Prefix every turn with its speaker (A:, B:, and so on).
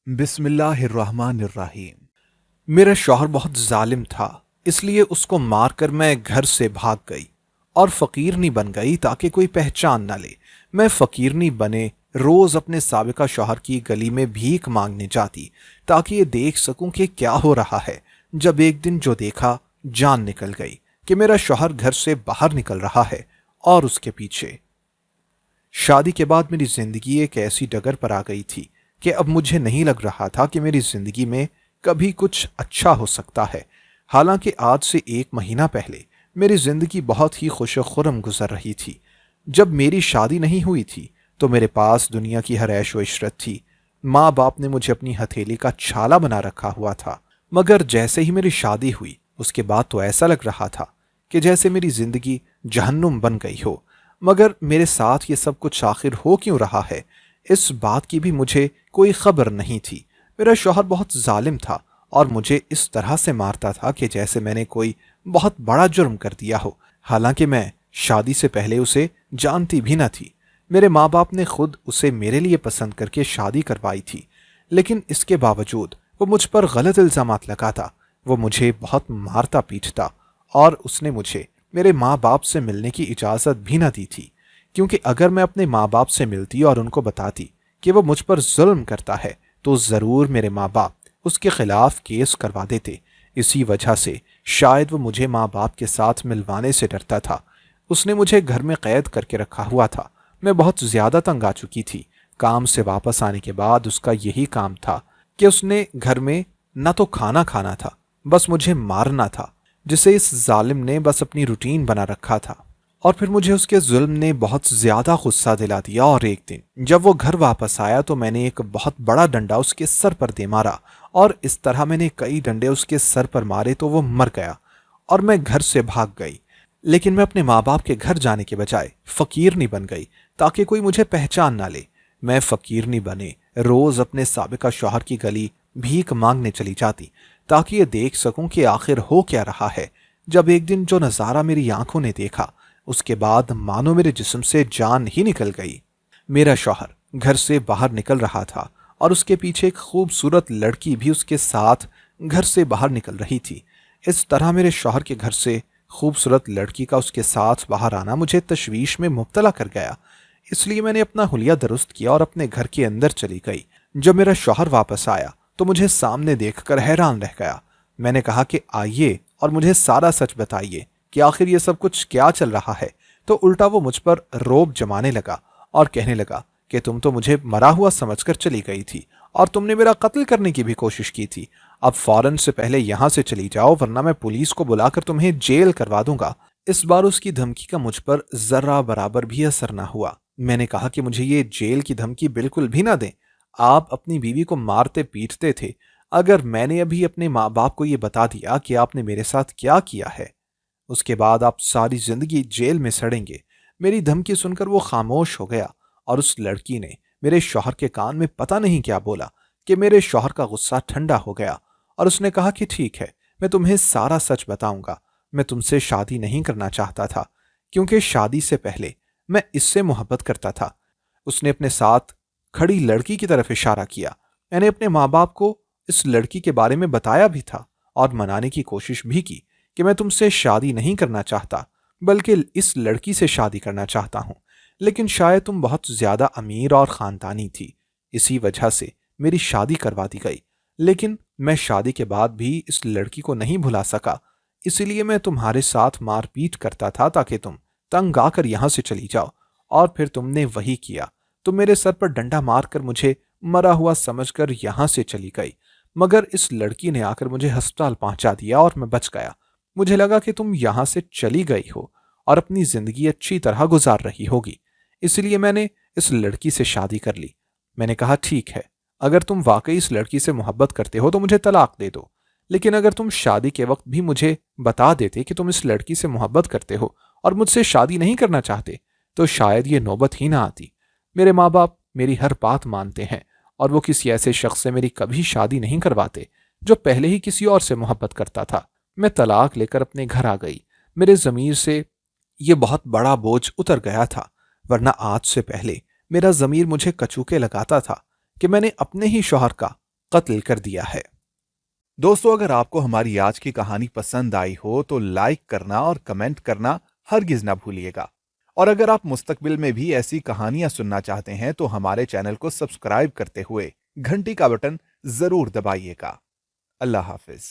A: بسم اللہ الرحمن الرحیم۔ میرا شوہر بہت ظالم تھا، اس لیے اس کو مار کر میں گھر سے بھاگ گئی اور فقیرنی بن گئی تاکہ کوئی پہچان نہ لے۔ میں فقیرنی بنے روز اپنے سابقہ شوہر کی گلی میں بھیک مانگنے جاتی تاکہ یہ دیکھ سکوں کہ کیا ہو رہا ہے۔ جب ایک دن جو دیکھا، جان نکل گئی کہ میرا شوہر گھر سے باہر نکل رہا ہے اور اس کے پیچھے شادی کے بعد میری زندگی ایک ایسی ڈگر پر آ گئی تھی کہ اب مجھے نہیں لگ رہا تھا کہ میری زندگی میں کبھی کچھ اچھا ہو سکتا ہے۔ حالانکہ آج سے 1 مہینہ پہلے میری زندگی بہت ہی خوش و خرم گزر رہی تھی۔ جب میری شادی نہیں ہوئی تھی تو میرے پاس دنیا کی ہر عیش و عشرت تھی۔ ماں باپ نے مجھے اپنی ہتھیلی کا چھالا بنا رکھا ہوا تھا، مگر جیسے ہی میری شادی ہوئی اس کے بعد تو ایسا لگ رہا تھا کہ جیسے میری زندگی جہنم بن گئی ہو۔ مگر میرے ساتھ یہ سب کچھ آخر ہو کیوں رہا ہے، اس بات کی بھی مجھے کوئی خبر نہیں تھی۔ میرا شوہر بہت ظالم تھا اور مجھے اس طرح سے مارتا تھا کہ جیسے میں نے کوئی بہت بڑا جرم کر دیا ہو، حالانکہ میں شادی سے پہلے اسے جانتی بھی نہ تھی۔ میرے ماں باپ نے خود اسے میرے لیے پسند کر کے شادی کروائی تھی، لیکن اس کے باوجود وہ مجھ پر غلط الزامات لگاتا، وہ مجھے بہت مارتا پیٹتا، اور اس نے مجھے میرے ماں باپ سے ملنے کی اجازت بھی نہ دی تھی، کیونکہ اگر میں اپنے ماں باپ سے ملتی اور ان کو بتاتی کہ وہ مجھ پر ظلم کرتا ہے تو ضرور میرے ماں باپ اس کے خلاف کیس کروا دیتے۔ اسی وجہ سے شاید وہ مجھے ماں باپ کے ساتھ ملوانے سے ڈرتا تھا۔ اس نے مجھے گھر میں قید کر کے رکھا ہوا تھا۔ میں بہت زیادہ تنگ آ چکی تھی۔ کام سے واپس آنے کے بعد اس کا یہی کام تھا کہ اس نے گھر میں نہ تو کھانا کھانا تھا، بس مجھے مارنا تھا، جسے اس ظالم نے بس اپنی روٹین بنا رکھا تھا۔ اور پھر مجھے اس کے ظلم نے بہت زیادہ غصہ دلا دیا، اور ایک دن جب وہ گھر واپس آیا تو میں نے ایک بہت بڑا ڈنڈا اس کے سر پر دے مارا، اور اس طرح میں نے کئی ڈنڈے اس کے سر پر مارے تو وہ مر گیا اور میں گھر سے بھاگ گئی۔ لیکن میں اپنے ماں باپ کے گھر جانے کے بجائے فقیرنی بن گئی تاکہ کوئی مجھے پہچان نہ لے۔ میں فقیرنی بنے روز اپنے سابقہ شوہر کی گلی بھیک مانگنے چلی جاتی تاکہ یہ دیکھ سکوں کہ آخر ہو کیا رہا ہے۔ جب ایک دن جو نظارہ میری آنکھوں نے دیکھا، اس کے بعد مانو میرے جسم سے جان ہی نکل گئی۔ میرا شوہر گھر سے باہر نکل رہا تھا اور اس کے پیچھے ایک خوبصورت لڑکی بھی اس کے ساتھ گھر سے باہر نکل رہی تھی۔ اس طرح میرے شوہر کے گھر سے خوبصورت لڑکی کا اس کے ساتھ باہر آنا مجھے تشویش میں مبتلا کر گیا۔ اس لیے میں نے اپنا حلیہ درست کیا اور اپنے گھر کے اندر چلی گئی۔ جب میرا شوہر واپس آیا تو مجھے سامنے دیکھ کر حیران رہ گیا۔ میں نے کہا کہ آئیے اور مجھے سارا سچ بتائیے کہ آخر یہ سب کچھ کیا چل رہا ہے۔ تو الٹا وہ مجھ پر روب جمانے لگا اور کہنے لگا کہ تم تو مجھے مرا ہوا سمجھ کر چلی گئی تھی اور تم نے میرا قتل کرنے کی بھی کوشش کی تھی۔ اب فوراً سے پہلے یہاں سے چلی جاؤ ورنہ میں پولیس کو بلا کر تمہیں جیل کروا دوں گا۔ اس بار اس کی دھمکی کا مجھ پر ذرہ برابر بھی اثر نہ ہوا۔ میں نے کہا کہ مجھے یہ جیل کی دھمکی بالکل بھی نہ دیں۔ آپ اپنی بیوی کو مارتے پیٹتے تھے، اگر میں نے ابھی اپنے ماں باپ کو یہ بتا دیا کہ آپ نے میرے ساتھ کیا کیا ہے، اس کے بعد آپ ساری زندگی جیل میں سڑیں گے۔ میری دھمکی سن کر وہ خاموش ہو گیا، اور اس لڑکی نے میرے شوہر کے کان میں پتہ نہیں کیا بولا کہ میرے شوہر کا غصہ ٹھنڈا ہو گیا، اور اس نے کہا کہ ٹھیک ہے، میں تمہیں سارا سچ بتاؤں گا۔ میں تم سے شادی نہیں کرنا چاہتا تھا، کیونکہ شادی سے پہلے میں اس سے محبت کرتا تھا۔ اس نے اپنے ساتھ کھڑی لڑکی کی طرف اشارہ کیا۔ میں نے اپنے ماں باپ کو اس لڑکی کے بارے میں بتایا بھی تھا اور منانے کی کوشش بھی کی کہ میں تم سے شادی نہیں کرنا چاہتا، بلکہ اس لڑکی سے شادی کرنا چاہتا ہوں، لیکن شاید تم بہت زیادہ امیر اور خاندانی تھی، اسی وجہ سے میری شادی کروا دی گئی۔ لیکن میں شادی کے بعد بھی اس لڑکی کو نہیں بھلا سکا، اسی لیے میں تمہارے ساتھ مار پیٹ کرتا تھا تاکہ تم تنگ آ کر یہاں سے چلی جاؤ، اور پھر تم نے وہی کیا۔ تم میرے سر پر ڈنڈا مار کر مجھے مرا ہوا سمجھ کر یہاں سے چلی گئی، مگر اس لڑکی نے آ کر مجھے ہسپتال پہنچا دیا اور میں بچ گیا۔ مجھے لگا کہ تم یہاں سے چلی گئی ہو اور اپنی زندگی اچھی طرح گزار رہی ہوگی، اس لیے میں نے اس لڑکی سے شادی کر لی۔ میں نے کہا ٹھیک ہے، اگر تم واقعی اس لڑکی سے محبت کرتے ہو تو مجھے طلاق دے دو، لیکن اگر تم شادی کے وقت بھی مجھے بتا دیتے کہ تم اس لڑکی سے محبت کرتے ہو اور مجھ سے شادی نہیں کرنا چاہتے تو شاید یہ نوبت ہی نہ آتی۔ میرے ماں باپ میری ہر بات مانتے ہیں، اور وہ کسی ایسے شخص سے میری کبھی شادی نہیں کرواتے جو پہلے ہی کسی اور سے محبت کرتا تھا۔ میں طلاق لے کر اپنے گھر آ گئی۔ میرے ضمیر سے یہ بہت بڑا بوجھ اتر گیا تھا، ورنہ آج سے پہلے میرا ضمیر مجھے کچوکے لگاتا تھا کہ میں نے اپنے ہی شوہر کا قتل کر دیا ہے۔
B: دوستو، اگر آپ کو ہماری آج کی کہانی پسند آئی ہو تو لائک کرنا اور کمنٹ کرنا ہرگز نہ بھولیے گا، اور اگر آپ مستقبل میں بھی ایسی کہانیاں سننا چاہتے ہیں تو ہمارے چینل کو سبسکرائب کرتے ہوئے گھنٹی کا بٹن ضرور دبائیے گا۔ اللہ حافظ۔